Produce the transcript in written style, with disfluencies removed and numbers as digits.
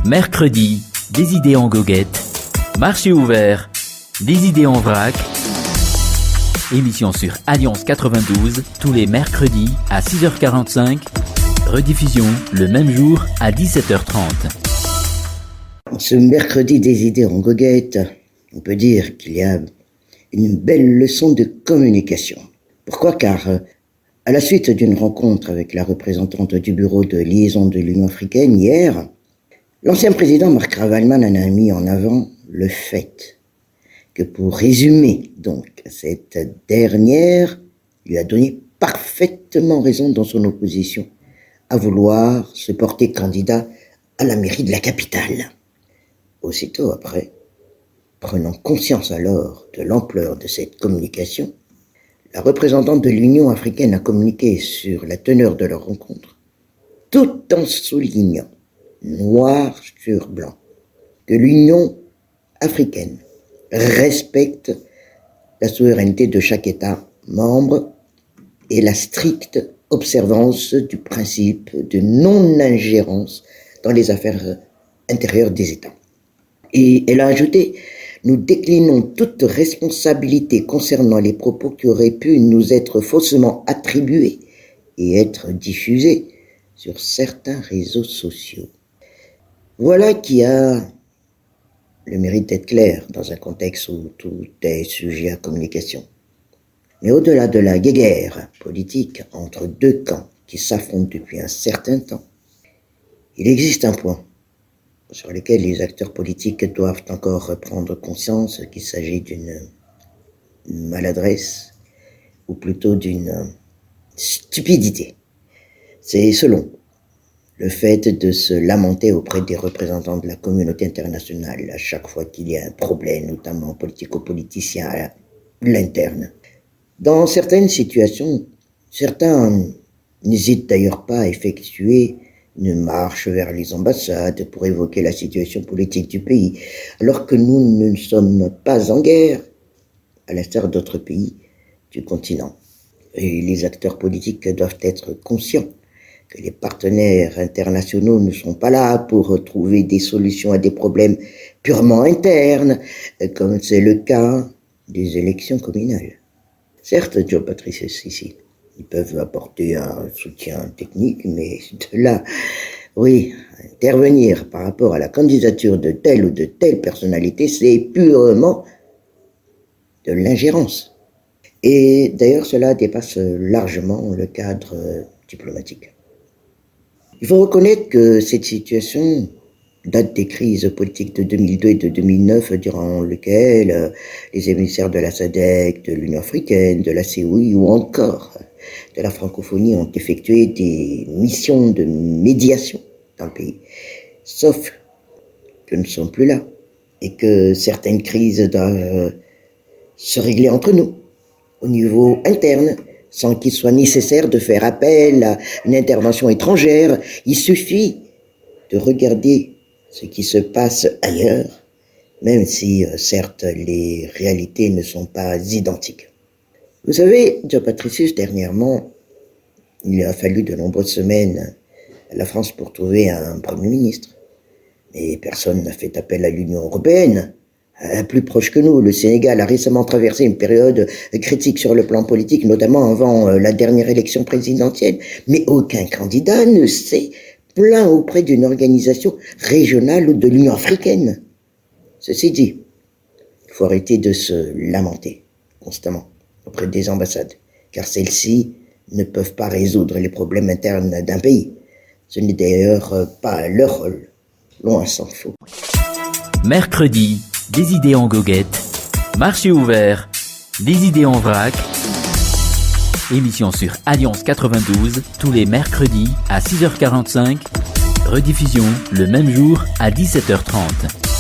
Mercredi, des idées en goguette. Marché ouvert, des idées en vrac. Émission sur Alliance 92, tous les mercredis à 6h45. Rediffusion le même jour à 17h30. Ce mercredi des idées en goguette, on peut dire qu'il y a une belle leçon de communication. Pourquoi ? Car à la suite d'une rencontre avec la représentante du bureau de liaison de l'Union africaine hier, l'ancien président Marc Ravalman en a mis en avant le fait que, pour résumer donc, cette dernière lui a donné parfaitement raison dans son opposition à vouloir se porter candidat à la mairie de la capitale. Aussitôt après, prenant conscience alors de l'ampleur de cette communication, la représentante de l'Union africaine a communiqué sur la teneur de leur rencontre, tout en soulignant, noir sur blanc, que l'Union africaine respecte la souveraineté de chaque État membre et la stricte observance du principe de non-ingérence dans les affaires intérieures des États. Et elle a ajouté: nous déclinons toute responsabilité concernant les propos qui auraient pu nous être faussement attribués et être diffusés sur certains réseaux sociaux. Voilà qui a le mérite d'être clair dans un contexte où tout est sujet à communication. Mais au-delà de la guéguerre politique entre deux camps qui s'affrontent depuis un certain temps, il existe un point sur lequel les acteurs politiques doivent encore prendre conscience qu'il s'agit d'une maladresse, ou plutôt d'une stupidité. C'est selon le fait de se lamenter auprès des représentants de la communauté internationale à chaque fois qu'il y a un problème, notamment politico-politicien à l'interne. Dans certaines situations, certains n'hésitent d'ailleurs pas à effectuer une marche vers les ambassades pour évoquer la situation politique du pays, alors que nous ne sommes pas en guerre, à l'instar d'autres pays du continent. Et les acteurs politiques doivent être conscients que les partenaires internationaux ne sont pas là pour trouver des solutions à des problèmes purement internes, comme c'est le cas des élections communales. Certes, Joe Patrice ici, ils peuvent apporter un soutien technique, mais de là, intervenir par rapport à la candidature de telle ou de telle personnalité, c'est purement de l'ingérence. Et d'ailleurs, cela dépasse largement le cadre diplomatique. Il faut reconnaître que cette situation date des crises politiques de 2002 et de 2009, durant lesquelles les émissaires de la SADC, de l'Union africaine, de la COI ou encore de la francophonie ont effectué des missions de médiation dans le pays. Sauf que nous ne sommes plus là et que certaines crises doivent se régler entre nous, au niveau interne, sans qu'il soit nécessaire de faire appel à une intervention étrangère. Il suffit de regarder ce qui se passe ailleurs, même si, certes, les réalités ne sont pas identiques. Vous savez, Joe Patricius, dernièrement, il a fallu de nombreuses semaines à la France pour trouver un Premier ministre. Mais personne n'a fait appel à l'Union européenne. Plus proche que nous, le Sénégal a récemment traversé une période critique sur le plan politique, notamment avant la dernière élection présidentielle. Mais aucun candidat ne s'est plaint auprès d'une organisation régionale ou de l'Union africaine. Ceci dit, il faut arrêter de se lamenter constamment auprès des ambassades, car celles-ci ne peuvent pas résoudre les problèmes internes d'un pays. Ce n'est d'ailleurs pas leur rôle, loin s'en faut. Mercredi, des idées en goguette. Marché ouvert, des idées en vrac. Émission sur Alliance 92, tous les mercredis à 6h45. Rediffusion le même jour à 17h30.